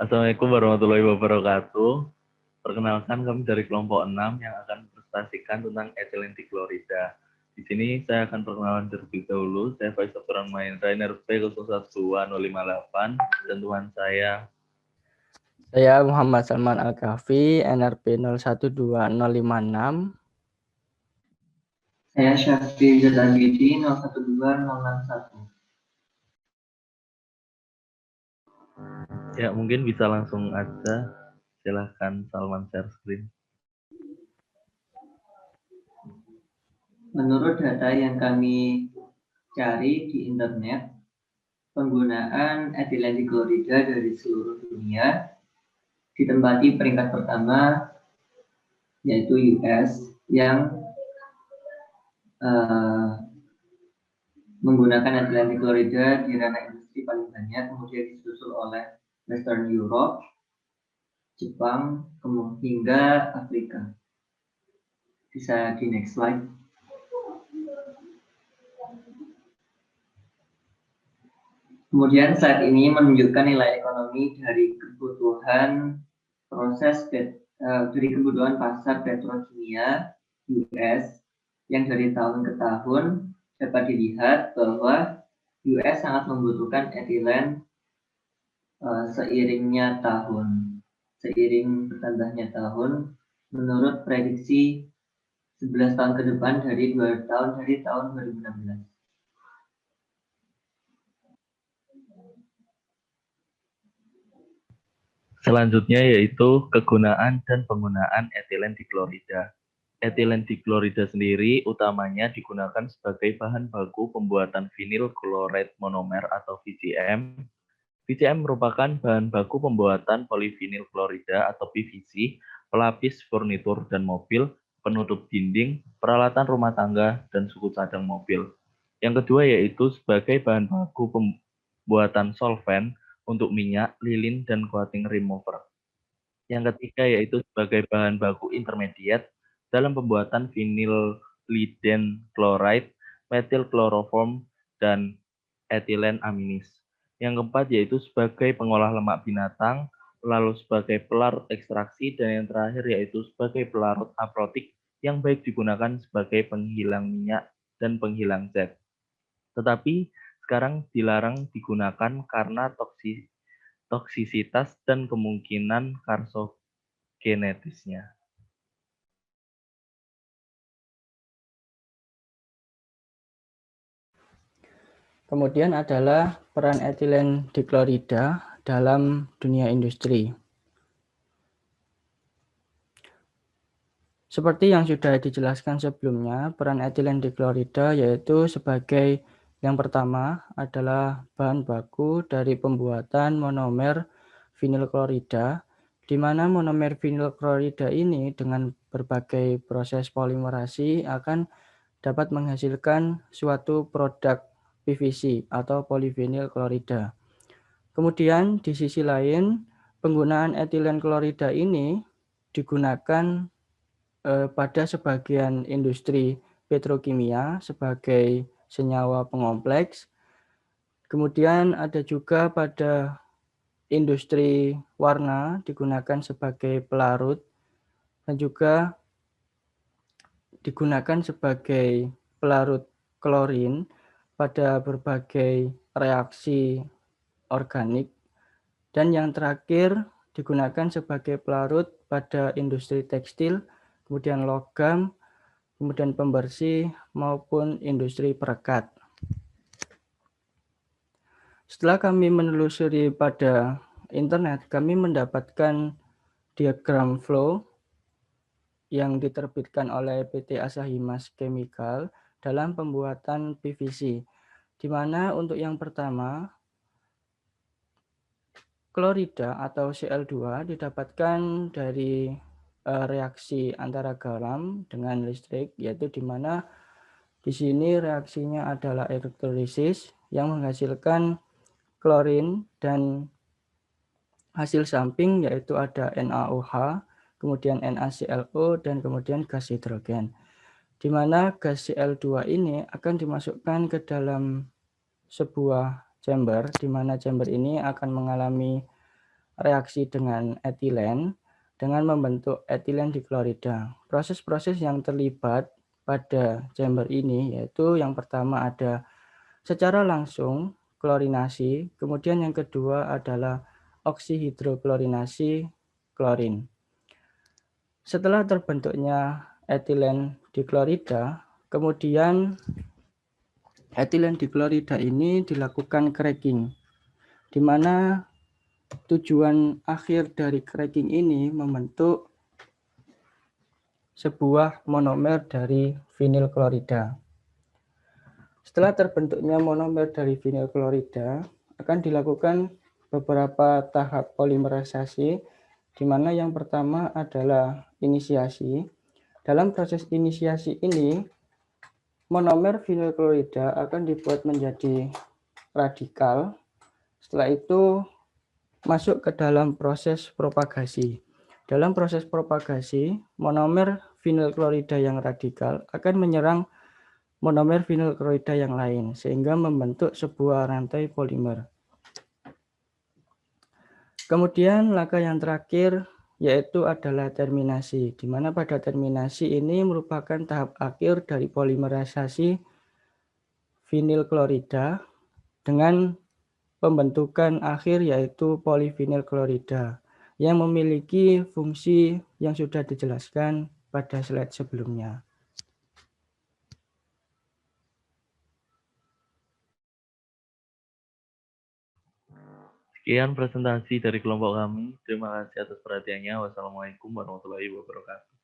Assalamualaikum warahmatullahi wabarakatuh. Perkenalkan, kami dari kelompok 6 yang akan presentasikan tentang etilen diklorida. Di sini saya akan perkenalan terlebih dahulu. Saya Faisal Mahendra, NRP 012058, dan teman saya. Saya Muhammad Salman Al-Kahfi, NRP 012056. Saya Syafri Zalagidi 012061. Ya, mungkin bisa langsung aja. Silahkan Salman share screen. Menurut data yang kami cari di internet, penggunaan etilen diklorida dari seluruh dunia ditempati peringkat pertama yaitu US yang menggunakan etilen diklorida di ranah industri paling banyak, kemudian disusul oleh Western Europe, Jepang, hingga Afrika. Bisa di next slide. Kemudian slide ini menunjukkan nilai ekonomi dari kebutuhan dari kebutuhan pasar petrokimia US yang dari tahun ke tahun dapat dilihat bahwa US sangat membutuhkan etilen seiring bertambahnya tahun. Menurut prediksi 11 tahun ke depan dari tahun 2016. Selanjutnya yaitu kegunaan dan penggunaan etilen diklorida. Etilen diklorida sendiri utamanya digunakan sebagai bahan baku pembuatan vinyl chloride monomer atau VCM. VCM merupakan bahan baku pembuatan polivinyl klorida atau PVC, pelapis furnitur dan mobil, penutup dinding, peralatan rumah tangga, dan suku cadang mobil. Yang kedua yaitu sebagai bahan baku pembuatan solvent untuk minyak, lilin, dan coating remover. Yang ketiga yaitu sebagai bahan baku intermediate dalam pembuatan vinyl liden chloride, metil chloroform, dan etilen aminis. Yang keempat yaitu sebagai pengolah lemak binatang, lalu sebagai pelarut ekstraksi, dan yang terakhir yaitu sebagai pelarut aprotik yang baik digunakan sebagai penghilang minyak dan penghilang zat. Tetapi sekarang dilarang digunakan karena toksisitas dan kemungkinan karsogenetisnya. Kemudian adalah peran etilen diklorida dalam dunia industri. Seperti yang sudah dijelaskan sebelumnya, peran etilen diklorida yaitu sebagai yang pertama adalah bahan baku dari pembuatan monomer vinyl klorida, di mana monomer vinyl klorida ini dengan berbagai proses polimerasi akan dapat menghasilkan suatu produk PVC atau polivinyl klorida. Kemudian di sisi lain, penggunaan etilen klorida ini digunakan pada sebagian industri petrokimia sebagai senyawa pengompleks. Kemudian ada juga pada industri warna digunakan sebagai pelarut dan juga digunakan sebagai pelarut klorin pada berbagai reaksi organik. Dan yang terakhir digunakan sebagai pelarut pada industri tekstil, kemudian logam, kemudian pembersih, maupun industri perekat. Setelah kami menelusuri pada internet, kami mendapatkan diagram flow yang diterbitkan oleh PT Asahi Mas Chemical dalam pembuatan PVC, di mana untuk yang pertama, klorida atau Cl2 didapatkan dari reaksi antara garam dengan listrik, yaitu di mana di sini reaksinya adalah elektrolisis yang menghasilkan klorin dan hasil samping yaitu ada NaOH, kemudian NaClO, dan kemudian gas hidrogen. Di mana gas Cl2 ini akan dimasukkan ke dalam sebuah chamber, di mana chamber ini akan mengalami reaksi dengan etilen dengan membentuk etilen diklorida. Proses-proses yang terlibat pada chamber ini yaitu yang pertama ada secara langsung klorinasi, kemudian yang kedua adalah oksihidroklorinasi klorin. Setelah terbentuknya etilen diklorida, kemudian etilen diklorida ini dilakukan cracking, di mana tujuan akhir dari cracking ini membentuk sebuah monomer dari vinyl klorida. Setelah terbentuknya monomer dari vinyl klorida, akan dilakukan beberapa tahap polimerisasi, di mana yang pertama adalah inisiasi. Dalam proses inisiasi ini, monomer vinyl klorida akan dibuat menjadi radikal. Setelah itu masuk ke dalam proses propagasi. Dalam proses propagasi, monomer vinyl klorida yang radikal akan menyerang monomer vinyl klorida yang lain, sehingga membentuk sebuah rantai polimer. Kemudian langkah yang terakhir yaitu adalah terminasi, di mana pada terminasi ini merupakan tahap akhir dari polimerisasi vinyl klorida dengan pembentukan akhir yaitu polivinyl klorida yang memiliki fungsi yang sudah dijelaskan pada slide sebelumnya. Sekian presentasi dari kelompok kami. Terima kasih atas perhatiannya. Wassalamualaikum warahmatullahi wabarakatuh.